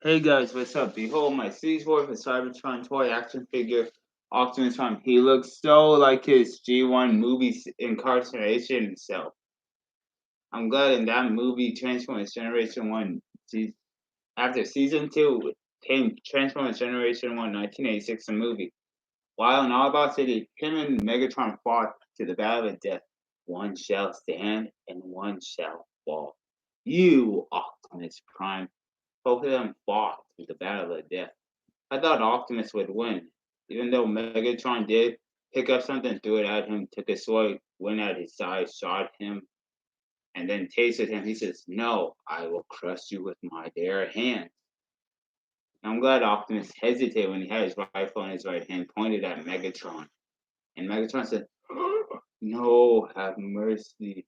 Hey guys, what's up? Behold my Series 4 for Cybertron toy action figure Optimus Prime. He looks so like his G1 movie incarceration self. I'm glad in that movie Transformers Generation 1, after Season 2 came Transformers Generation 1 1986, the movie. While in Autobot City, him and Megatron fought to the battle of death. One shall stand and one shall fall. You, Optimus Prime. Both of them fought through the battle of death. I thought Optimus would win, even though Megatron did pick up something, threw it at him, took a sword, went at his side, shot him, and then tasted him. He says, "No, I will crush you with my bare hands." I'm glad Optimus hesitated when he had his rifle in his right hand pointed at Megatron. And Megatron said, "No, have mercy.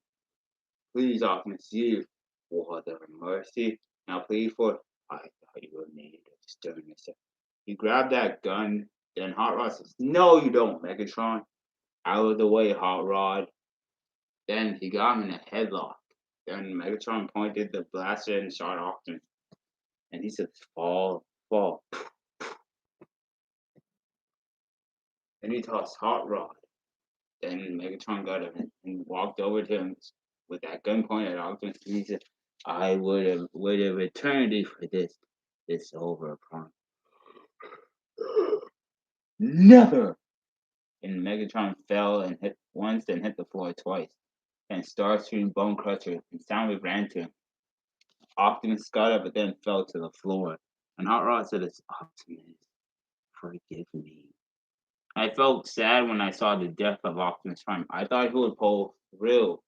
Please, Optimus, you, Father of mercy. Now plead for, I thought you were made of sternness." He grabbed that gun. Then Hot Rod says, "No, you don't, Megatron. Out of the way, Hot Rod." Then he got him in a headlock. Then Megatron pointed the blaster and shot Optimus. And he says, "Fall, fall." Then he tossed Hot Rod. Then Megatron got him and walked over to him with that gun pointed at Optimus. And he said, "I would have waited eternity for this. It's over, Prime." Never! And Megatron fell and hit once, then hit the floor twice. And Starscream, Bone Crusher, and Soundwave ran to him. Optimus got up but then fell to the floor. And Hot Rod said, "It's Optimus, forgive me." I felt sad when I saw the death of Optimus Prime. I thought he would pull through.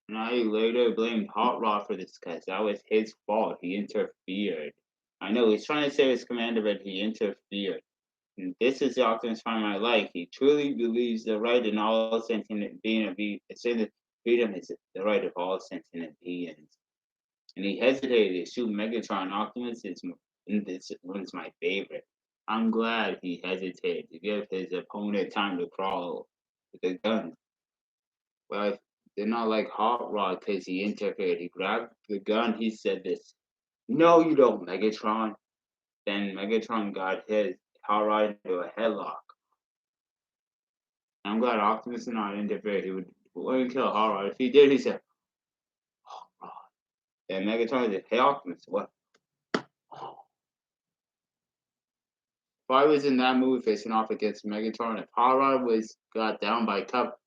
And I later blamed Hot Rod for this because that was his fault. He interfered. I know he's trying to save his commander, but he interfered. And this is the Optimus Prime I like. He truly believes the right in all sentient being of freedom is the right of all sentient beings. And he hesitated to shoot Megatron. Optimus is this one's my favorite. I'm glad he hesitated to give his opponent time to crawl with the gun. But I did not like Hot Rod because he interfered. He grabbed the gun. He said this, "No, you don't, Megatron." Then Megatron got his Hot Rod into a headlock. I'm glad Optimus did not interfere. He wouldn't kill Hot Rod. If he did, he said, "Hot Rod." Then Megatron said, "Hey, Optimus, what?" If I was in that movie facing off against Megatron, if Hot Rod was got down by Cup,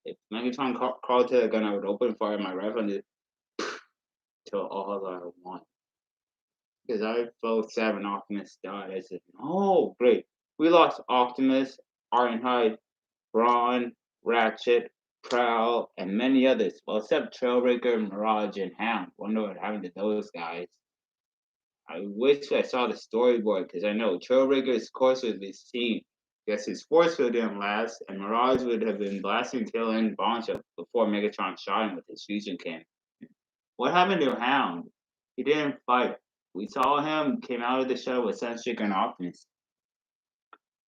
if Megatron crawled to the gun, I would open fire my rifle and just kill all I want. Because I felt sad when Optimus died. I said, "Oh, great. We lost Optimus, Ironhide, Brawn, Ratchet, Prowl, and many others. Well, except Trailbreaker, Mirage, and Hound. Wonder what happened to those guys." I wish I saw the storyboard because I know Trailbreaker's course would be seen. Guess his force field didn't last, and Mirage would have been blasting tail end Boncho before Megatron shot him with his fusion cannon. What happened to Hound? He didn't fight. We saw him came out of the shuttle with Sunstreaker and Optimus.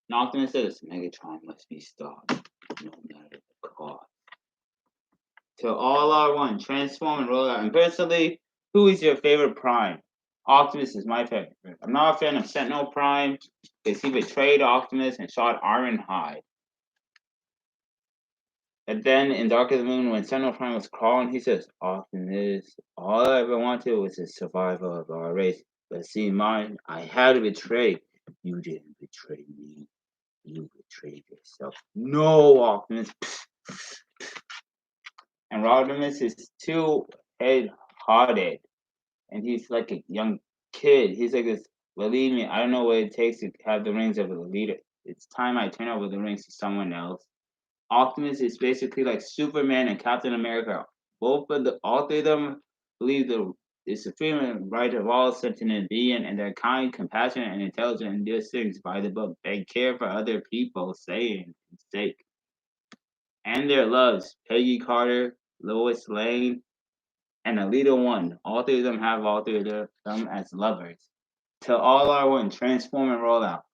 And Optimus says Megatron must be stopped, no matter the cost. To all our one, transform and roll out. And personally, who is your favorite Prime? Optimus is my favorite. I'm not a fan of Sentinel Prime because he betrayed Optimus and shot Ironhide. And then in Dark of the Moon, when Sentinel Prime was crawling, he says, "Optimus, all I ever wanted was the survival of our race. But see, mine, I had to betray. You didn't betray me. You betrayed yourself." No, Optimus. And Rodimus is too head-hearted. And he's like a young kid. He's like this, "Believe me, I don't know what it takes to have the rings of a leader. It's time I turn over the rings to someone else." Optimus is basically like Superman and Captain America. All three of them believe the supreme right of all sentient being, and they're kind, compassionate, and intelligent, and do things by the book. They care for other people, saying sake. And their loves, Peggy Carter, Lois Lane, and Alita One. All three of them have all three of them as lovers. To all our one, transform and roll out.